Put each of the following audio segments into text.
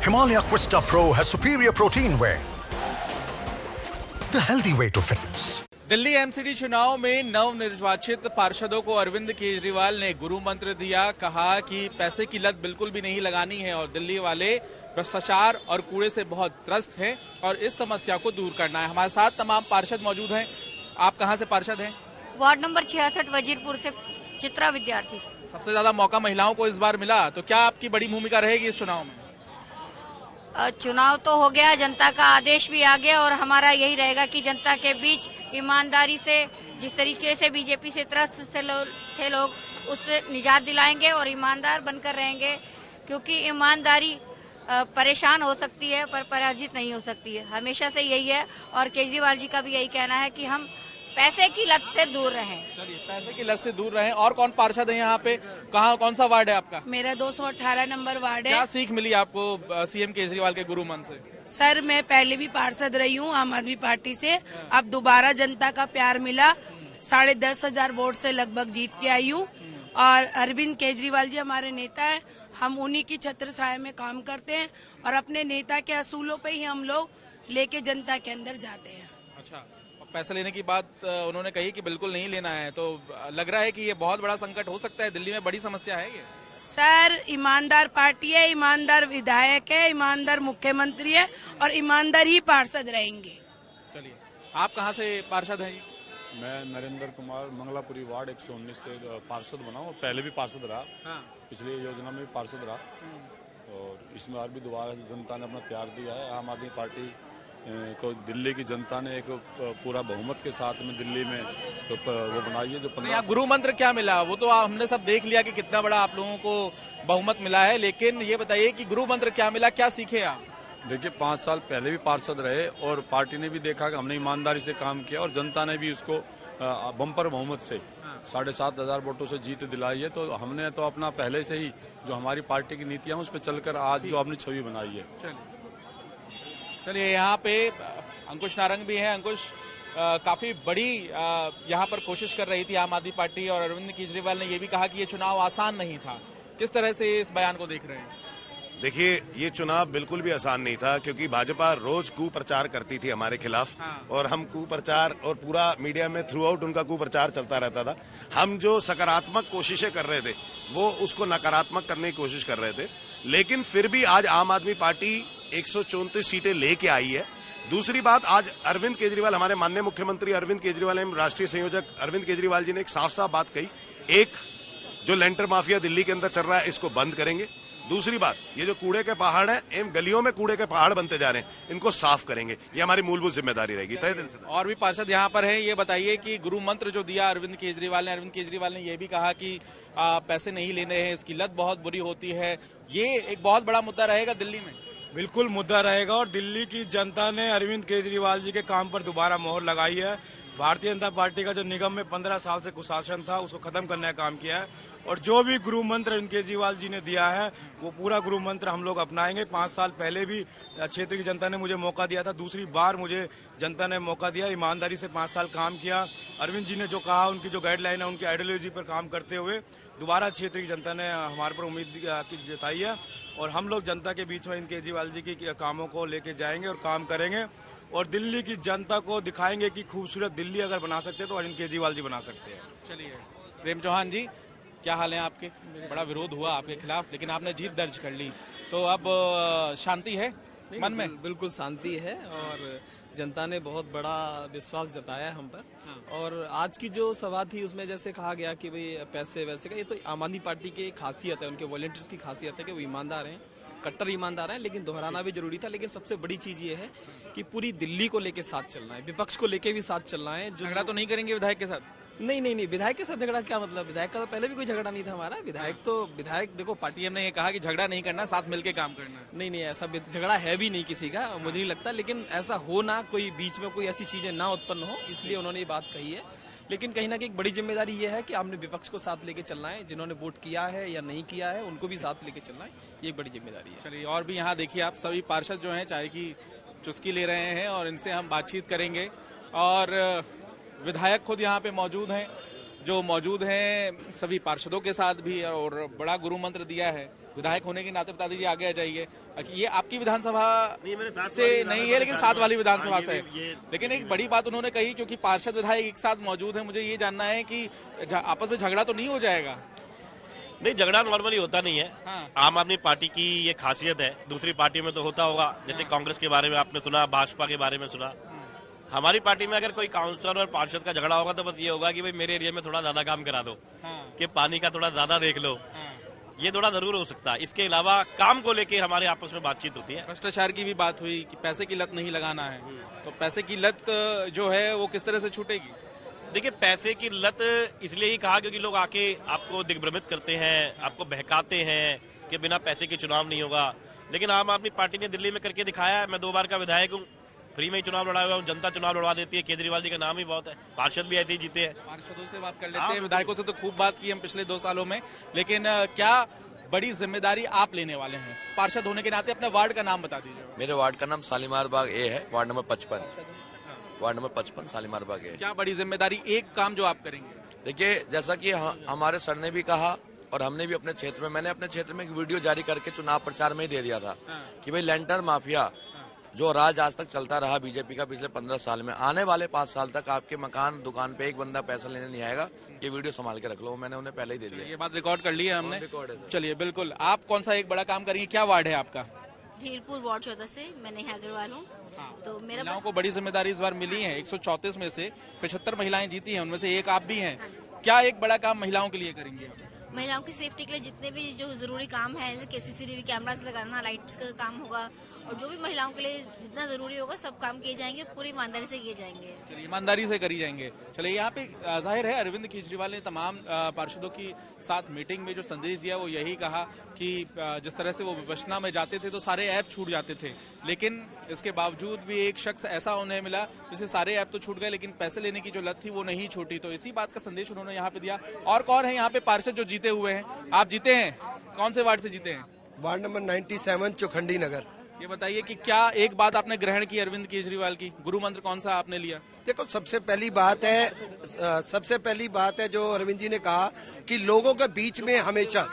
Himalaya Questa Pro has superior protein whey, the healthy way to fitness. Delhi MCD चुनाव में नवनिर्वाचित पार्षदों को अरविंद केजरीवाल ने गुरु मंत्र दिया। कहा कि पैसे की लत बिल्कुल भी नहीं लगानी है और दिल्ली वाले भ्रष्टाचार और कूड़े से बहुत त्रस्त हैं और इस समस्या को दूर करना है। हमारे साथ तमाम पार्षद मौजूद हैं। आप कहां से पार्षद हैं? वार्ड नंबर 66 वजीरपुर से चित्रा विद्यार्थी। सबसे ज्यादा मौका महिलाओं को इस बार मिला, तो क्या आपकी बड़ी भूमिका रहेगी इस चुनाव में? चुनाव तो हो गया, जनता का आदेश भी आ गया और हमारा यही रहेगा कि जनता के बीच ईमानदारी से, जिस तरीके से बीजेपी से त्रस्त थे लोग, उससे निजात दिलाएंगे और ईमानदार बनकर रहेंगे, क्योंकि ईमानदारी परेशान हो सकती है पर पराजित नहीं हो सकती है। हमेशा से यही है और केजरीवाल जी का भी यही कहना है कि हम पैसे की लत से दूर रहें। चलिए, पैसे की लत से दूर रहें। और कौन पार्षद है यहाँ पे? कौन सा वार्ड है आपका? मेरा 218 नंबर वार्ड है। क्या सीख मिली आपको सीएम केजरीवाल के गुरु मंत्र से? सर, मैं पहले भी पार्षद रही हूँ आम आदमी पार्टी से। अब दोबारा जनता का प्यार मिला, 10,500 वोट से लगभग जीत के आई हूँ और अरविंद केजरीवाल जी हमारे नेता है। हम उन्हीं की छत्र छाया में काम करते हैं और अपने नेता के असूलों पे ही हम लोग लेके जनता के अंदर जाते हैं। अच्छा, पैसे लेने की बात उन्होंने कही कि बिल्कुल नहीं लेना है, तो लग रहा है कि ये बहुत बड़ा संकट हो सकता है। दिल्ली में बड़ी समस्या है ये। सर, ईमानदार पार्टी है, ईमानदार विधायक है, ईमानदार मुख्यमंत्री है और ईमानदार ही पार्षद रहेंगे। चलिए, आप कहाँ से पार्षद हैं? मैं नरेंद्र कुमार मंगलापुरी वार्ड 119 से पार्षद बना हूँ। पहले भी पार्षद रहा। हाँ। पिछली योजना में भी पार्षद रहा और इस बार भी दोबारा से जनता ने अपना प्यार दिया है। आम आदमी पार्टी को दिल्ली की जनता ने एक पूरा बहुमत के साथ में दिल्ली में वो बनाई है। जो 15 गुरु मंत्र क्या मिला वो तो हमने सब देख लिया कि कितना बड़ा आप लोगों को बहुमत मिला है, लेकिन ये बताइए कि गुरु मंत्र क्या मिला, क्या सीखे आप? देखिए, 5 साल पहले भी पार्षद रहे और पार्टी ने भी देखा कि हमने ईमानदारी से काम किया और जनता ने भी उसको बम्पर बहुमत से 7,500 वोटों से जीत दिलाई है। तो हमने तो अपना पहले से ही जो हमारी पार्टी की नीतियां उस पर चलकर आज जो अपनी छवि बनाई है। चलिए, यहाँ पे अंकुश नारंग भी हैं। अंकुश, काफी बड़ी यहाँ पर कोशिश कर रही थी आम आदमी पार्टी और अरविंद केजरीवाल ने ये भी कहा कि ये चुनाव आसान नहीं था। किस तरह से इस बयान को देख रहे हैं? देखिए, ये चुनाव बिल्कुल भी आसान नहीं था, क्योंकि भाजपा रोज कुप्रचार करती थी हमारे खिलाफ। हाँ। और हम कुप्रचार और पूरा मीडिया में थ्रू आउट उनका कुप्रचार चलता रहता था। हम जो सकारात्मक कोशिशें कर रहे थे वो उसको नकारात्मक करने की कोशिश कर रहे थे, लेकिन फिर भी आज आम आदमी पार्टी 134 सीटें लेके आई है। दूसरी बात, आज अरविंद केजरीवाल, हमारे माननीय मुख्यमंत्री अरविंद केजरीवाल एवं राष्ट्रीय संयोजक अरविंद केजरीवाल जी ने एक साफ साफ बात कही। एक, जो लेंटर माफिया दिल्ली के अंदर चल रहा है इसको बंद करेंगे। दूसरी बात, ये जो कूड़े के पहाड़ हैं, इन गलियों में कूड़े के पहाड़ बनते जा रहे हैं, इनको साफ करेंगे। ये हमारी मूलभूत जिम्मेदारी रहेगी। तहे दिल से। और भी पार्षद यहाँ पर हैं। ये बताइए कि गुरु मंत्र जो दिया अरविंद केजरीवाल ने ये भी कहा कि पैसे नहीं लेने हैं, इसकी लत बहुत बुरी होती है। ये एक बहुत बड़ा मुद्दा रहेगा दिल्ली में। बिल्कुल मुद्दा रहेगा और दिल्ली की जनता ने अरविंद केजरीवाल जी के काम पर दोबारा मोहर लगाई है। भारतीय जनता पार्टी का जो निगम में 15 साल से कुशासन था उसको खत्म करने का काम किया है और जो भी गुरु मंत्र अरविंद केजरीवाल जी ने दिया है वो पूरा गुरु मंत्र हम लोग अपनाएंगे। 5 साल पहले भी क्षेत्र की जनता ने मुझे मौका दिया था, दूसरी बार मुझे जनता ने मौका दिया। ईमानदारी से 5 साल काम किया। अरविंद जी ने जो कहा, उनकी जो गाइडलाइन है, उनकी आइडियोलॉजी पर काम करते हुए दोबारा क्षेत्र की जनता ने हमारे पर उम्मीद जताई है और हम लोग जनता के बीच में अरविंद केजरीवाल जी के कामों को लेके जाएंगे और काम करेंगे और दिल्ली की जनता को दिखाएंगे कि खूबसूरत दिल्ली अगर बना सकते हैं तो अरविंद केजरीवाल जी बना सकते हैं। चलिए, प्रेम चौहान जी, क्या हाल है आपके? बड़ा विरोध हुआ आपके खिलाफ, लेकिन आपने जीत दर्ज कर ली, तो अब शांति है मन में? बिल्कुल शांति है और जनता ने बहुत बड़ा विश्वास जताया हम पर। हाँ। और आज की जो सभा थी उसमें जैसे कहा गया कि भाई पैसे वैसे का, ये तो आम आदमी पार्टी की खासियत है, उनके वॉलंटियर्स की खासियत है कि वो ईमानदार हैं, कट्टर ईमानदार हैं, लेकिन दोहराना भी जरूरी था। लेकिन सबसे बड़ी चीज ये है कि पूरी दिल्ली को लेके साथ चलना है, विपक्ष को लेके भी साथ चलना है। झगड़ा तो नहीं करेंगे विधायक के साथ? नहीं, विधायक के साथ झगड़ा क्या मतलब? विधायक का तो पहले भी कोई झगड़ा नहीं था हमारा। विधायक देखो, पार्टी ने ये कहा कि झगड़ा नहीं करना, साथ मिलके काम करना। नहीं, ऐसा झगड़ा है भी नहीं किसी का, मुझे नहीं लगता। लेकिन ऐसा हो ना, कोई बीच में कोई ऐसी चीजें ना उत्पन्न हो, इसलिए उन्होंने ये बात कही है। लेकिन कहीं ना कहीं एक बड़ी जिम्मेदारी ये है कि आपने विपक्ष को साथ लेके चलना है, जिन्होंने वोट किया है या नहीं किया है उनको भी साथ लेके चलना है, ये एक बड़ी जिम्मेदारी है। चलिए, और भी यहाँ देखिए आप सभी पार्षद जो हैं चाय की चुस्की ले रहे हैं और इनसे हम बातचीत करेंगे और विधायक खुद यहाँ पे मौजूद हैं। जो मौजूद हैं सभी पार्षदों के साथ भी, और बड़ा गुरु मंत्र दिया है। विधायक होने के नाते बता दीजिए, आगे आ जाइए। ये आपकी विधानसभा से नहीं है, लेकिन साथ वाली विधानसभा से है। लेकिन एक बड़ी बात उन्होंने कही, क्योंकि पार्षद विधायक एक साथ मौजूद है, मुझे ये जानना है कि आपस में झगड़ा तो नहीं हो जाएगा? नहीं, झगड़ा नॉर्मली होता नहीं है। हाँ। आम आदमी पार्टी की ये खासियत है, दूसरी पार्टी में तो होता होगा, जैसे कांग्रेस के बारे में आपने सुना, भाजपा के बारे में सुना। हमारी पार्टी में अगर कोई काउंसलर और पार्षद का झगड़ा होगा तो बस ये होगा कि भाई मेरे एरिया में थोड़ा ज्यादा काम करा दो, कि पानी का थोड़ा ज्यादा देख लो, ये थोड़ा जरूर हो सकता है। इसके अलावा काम को लेके हमारे आपस में बातचीत होती है। भ्रष्टाचार की भी बात हुई कि पैसे की लत नहीं लगाना है, तो पैसे की लत जो है वो किस तरह से छूटेगी? देखिए, पैसे की लत इसलिए ही कहा क्योंकि लोग आके आपको दिग्भ्रमित करते हैं, आपको बहकाते हैं कि बिना पैसे के चुनाव नहीं होगा। लेकिन आम आदमी पार्टी ने दिल्ली में करके दिखाया है। मैं 2 बार का विधायक हूँ, फ्री में ही चुनाव लड़ा हुआ हूँ, जनता चुनाव लड़वा देती है। केजरीवाल जी का नाम ही बहुत है, पार्षद भी ऐसे ही जीते हैं। पार्षदों से बात कर लेते हैं, विधायकों से तो खूब बात की हम पिछले 2 सालों में, लेकिन क्या बड़ी जिम्मेदारी आप लेने वाले हैं पार्षद होने के नाते? अपने वार्ड का नाम बता दीजिए। मेरे वार्ड का नाम शालीमार बाग ए है, ward number 55, ward number 55 Shalimar Bagh A. क्या बड़ी जिम्मेदारी, एक काम जो आप करेंगे? देखिए, जैसा कि हमारे सर ने भी कहा और हमने भी अपने क्षेत्र में, मैंने अपने क्षेत्र में एक वीडियो जारी करके चुनाव प्रचार में ही दे दिया था कि भाई लेंटर माफिया जो राज आज तक चलता रहा बीजेपी का पिछले 15 साल में, आने वाले 5 साल तक आपके मकान दुकान पे एक बंदा पैसा लेने नहीं आएगा। ये वीडियो संभाल के रख लो, मैंने उन्हें पहले ही दे दिया। ये बात रिकॉर्ड कर ली है हमने। रिकॉर्ड है। चलिए, बिल्कुल। आप कौन सा एक बड़ा काम करेंगे? क्या वार्ड है आपका? धीरपुर वार्ड 14 से मैं नेहा अग्रवाल हूँ। तो मेरा महिलाओं को बड़ी जिम्मेदारी इस बार मिली है। 134 में से 75 महिलाएं जीती हैं, उनमें से एक आप भी हैं। क्या एक बड़ा काम महिलाओं के लिए करेंगे? महिलाओं की सेफ्टी के लिए जितने भी जो जरूरी काम है, जैसे सीसीटीवी कैमरास लगाना, लाइट्स का काम होगा, और जो भी महिलाओं के लिए जितना जरूरी होगा सब काम किए जाएंगे, पूरी ईमानदारी से किए जाएंगे। चलिए, ईमानदारी से करी जाएंगे। चलिए, यहाँ पे जाहिर है अरविंद केजरीवाल ने तमाम पार्षदों की साथ मीटिंग में जो संदेश दिया वो यही कहा कि जिस तरह से वो विपश्यना में जाते थे तो सारे ऐप छूट जाते थे, लेकिन इसके बावजूद भी एक शख्स ऐसा उन्हें मिला जिसे सारे ऐप तो छूट गए लेकिन पैसे लेने की जो लत थी वो नहीं छूटी। तो इसी बात का संदेश उन्होंने यहाँ पे दिया। और कौन है यहाँ पे पार्षद जो जीते हुए हैं? आप जीते हैं, कौन से वार्ड से जीते हैं? वार्ड नंबर 97 चौखंडी नगर। ये बताइए कि क्या एक बात आपने ग्रहण की अरविंद केजरीवाल की? गुरु मंत्र कौन सा आपने लिया? देखो, सबसे पहली बात है जो अरविंद जी ने कहा कि लोगों के बीच में हमेशा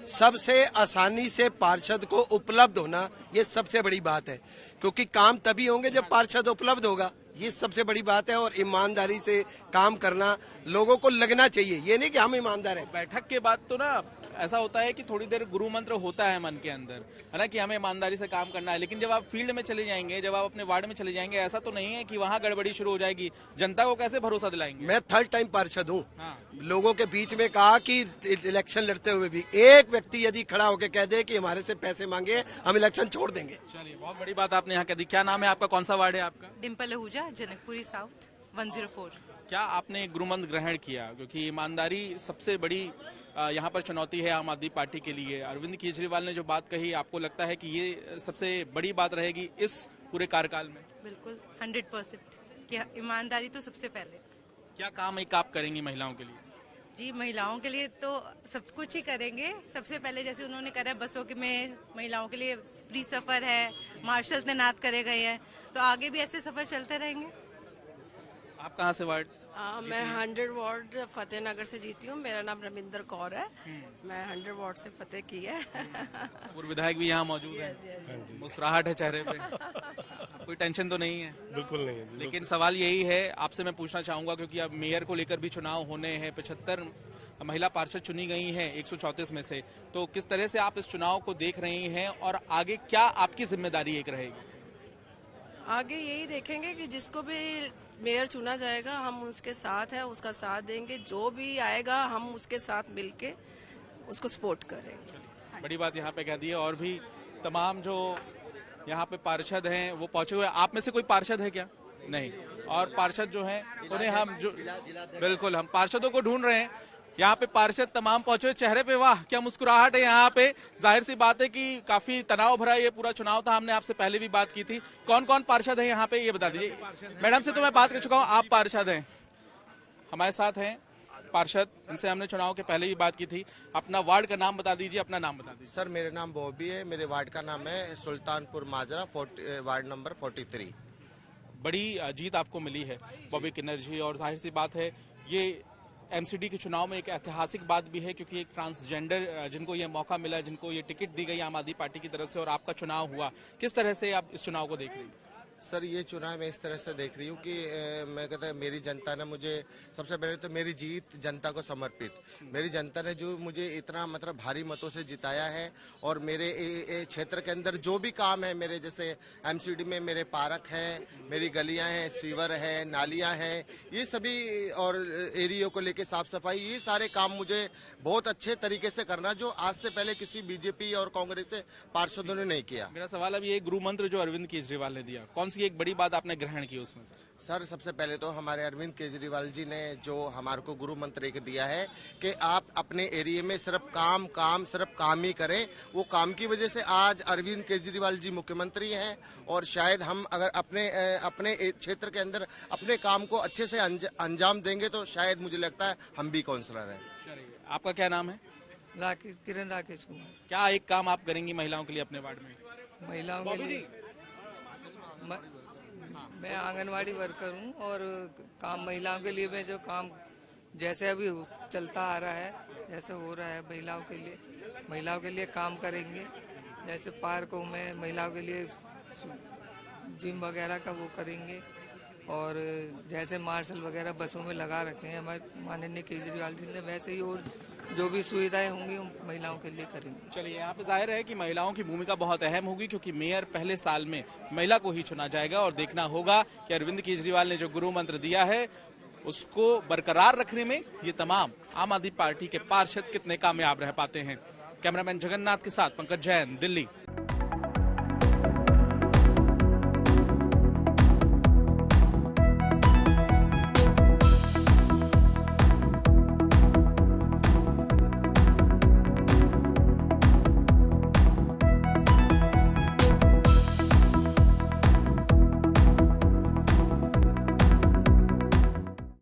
सबसे आसानी से पार्षद को उपलब्ध होना, ये सबसे बड़ी बात है, क्योंकि काम तभी होंगे जब पार्षद उपलब्ध होगा। ये सबसे बड़ी बात है। और ईमानदारी से काम करना लोगों को लगना चाहिए, ये नहीं कि हम ईमानदार हैं। बैठक के बाद तो ना ऐसा होता है कि थोड़ी देर गुरु मंत्र होता है मन के अंदर, है ना, कि हमें ईमानदारी से काम करना है। लेकिन जब आप फील्ड में चले जाएंगे, जब आप अपने वार्ड में चले जाएंगे, ऐसा तो नहीं है कि वहाँ गड़बड़ी शुरू हो जाएगी। जनता को कैसे भरोसा दिलाएंगे? मैं 3rd टाइम पार्षद हूँ। हाँ। लोगों के बीच में कहा कि इलेक्शन लड़ते हुए भी एक व्यक्ति यदि खड़ा होकर कह दे कि हमारे से पैसे मांगे, हम इलेक्शन छोड़ देंगे। चलिए, बहुत बड़ी बात आपने यहाँ कह दी। क्या नाम है आपका? कौन सा वार्ड है आपका? डिम्पल आहूजा, जनकपुरी साउथ 104। क्या आपने गुरु मंत्र ग्रहण किया? क्योंकि ईमानदारी सबसे बड़ी यहाँ पर चुनौती है आम आदमी पार्टी के लिए। अरविंद केजरीवाल ने जो बात कही, आपको लगता है कि ये सबसे बड़ी बात रहेगी इस पूरे कार्यकाल में? बिल्कुल 100% कि ईमानदारी तो सबसे पहले। क्या काम एक आप करेंगी महिलाओं के लिए? जी, महिलाओं के लिए तो सब कुछ ही करेंगे। सबसे पहले जैसे उन्होंने करा बसों के में महिलाओं के लिए फ्री सफर है, मार्शल तैनात करे गए हैं, तो आगे भी ऐसे सफर चलते रहेंगे। आप कहाँ से वार्ड? मैं 100 वार्ड फतेह नगर से जीती हूँ। मेरा नाम रविंदर कौर है। मैं 100 वार्ड से फतेह की है। पूर्व विधायक भी यहाँ मौजूद है। मुस्कुराहट है चेहरे पे। कोई टेंशन तो नहीं है? बिल्कुल नहीं है। लेकिन सवाल यही है, आपसे मैं पूछना चाहूंगा, क्योंकि अब मेयर को लेकर भी चुनाव होने हैं। 75 महिला पार्षद चुनी गई हैं 134 में से, तो किस तरह से आप इस चुनाव को देख रही हैं और आगे क्या आपकी जिम्मेदारी एक रहेगी? आगे यही देखेंगे कि जिसको भी मेयर चुना जाएगा हम उसके साथ हैं, उसका साथ देंगे। जो भी आएगा हम उसके साथ मिलके उसको सपोर्ट करेंगे। बड़ी बात यहाँ पे कह दी है। और भी तमाम जो यहाँ पे पार्षद हैं वो पहुंचे हुए। आप में से कोई पार्षद है क्या? नहीं। और पार्षद जो हैं उन्हें हम जो बिल्कुल हम पार्षदों को ढूंढ रहे हैं। यहाँ पे पार्षद तमाम पहुंचे हुए। चेहरे पे वाह क्या मुस्कुराहट है यहाँ पे। जाहिर सी बात है कि काफी तनाव भरा ये पूरा चुनाव था। हमने आपसे पहले भी बात की थी। कौन कौन पार्षद है यहाँ पे ये बता दीजिए। मैडम से तो मैं बात कर चुका हूँ, आप पार्षद हैं, हमारे साथ हैं पार्षद, इनसे हमने चुनाव के पहले भी बात की थी। अपना वार्ड का नाम बता दीजिए, अपना नाम बता दीजिए। सर, मेरा नाम बॉबी है। मेरे वार्ड का नाम है सुल्तानपुर माजरा, वार्ड नंबर 43। बड़ी जीत आपको मिली है बॉबी किन्नर जी, और जाहिर सी बात है ये एमसीडी के चुनाव में एक ऐतिहासिक बात भी है, क्योंकि एक ट्रांसजेंडर जिनको ये मौका मिला, जिनको ये टिकट दी गई आम आदमी पार्टी की तरफ से, और आपका चुनाव हुआ। किस तरह से आप इस चुनाव को देख रही हैं? सर, ये चुनाव मैं इस तरह से देख रही हूँ कि मैं कहता है मेरी जनता ने मुझे, सबसे पहले तो मेरी जीत जनता को समर्पित, मेरी जनता ने जो मुझे इतना मतलब भारी मतों से जिताया है, और मेरे क्षेत्र के अंदर जो भी काम है, मेरे जैसे एमसीडी में मेरे पार्क हैं, मेरी गलियां हैं, सीवर है, नालियां हैं, ये सभी, और एरियो को लेके साफ सफाई, ये सारे काम मुझे बहुत अच्छे तरीके से करना, जो आज से पहले किसी बीजेपी और कांग्रेस के पार्षदों ने नहीं किया। मेरा सवाल अब ये गुरु मंत्र जो अरविंद केजरीवाल ने दिया, कौन सी एक बड़ी बात आपने ग्रहण की उसमें? सर, सबसे पहले तो हमारे अरविंद केजरीवाल जी ने जो हमारे को गुरु मंत्र एक दिया है कि आप अपने एरिया में सिर्फ काम ही करें। वो काम की वजह से आज अरविंद केजरीवाल जी मुख्यमंत्री हैं, और शायद हम अगर अपने क्षेत्र के अंदर अपने काम को अच्छे से अंजाम देंगे तो शायद मुझे लगता है हम भी काउंसलर हैं। आपका क्या नाम है? किरण राकेश कुमार। क्या एक काम आप करेंगी महिलाओं के लिए अपने वार्ड में? महिलाओं के लिए मैं आंगनवाड़ी वर्कर हूँ, और काम महिलाओं के लिए मैं जो काम जैसे अभी चलता आ रहा है, जैसे हो रहा है महिलाओं के लिए काम करेंगे। जैसे पार्कों में महिलाओं के लिए जिम वगैरह का वो करेंगे, और जैसे मार्शल वगैरह बसों में लगा रखे हैं हमारे माननीय केजरीवाल जी ने, वैसे ही और जो भी सुविधाएं होंगी महिलाओं के लिए करेंगे। चलिए, यहाँ पे जाहिर है कि महिलाओं की भूमिका बहुत अहम होगी, क्योंकि मेयर पहले साल में महिला को ही चुना जाएगा, और देखना होगा कि अरविंद केजरीवाल ने जो गुरु मंत्र दिया है उसको बरकरार रखने में ये तमाम आम आदमी पार्टी के पार्षद कितने कामयाब रह पाते हैं। कैमरामैन जगन्नाथ के साथ पंकज जैन, दिल्ली।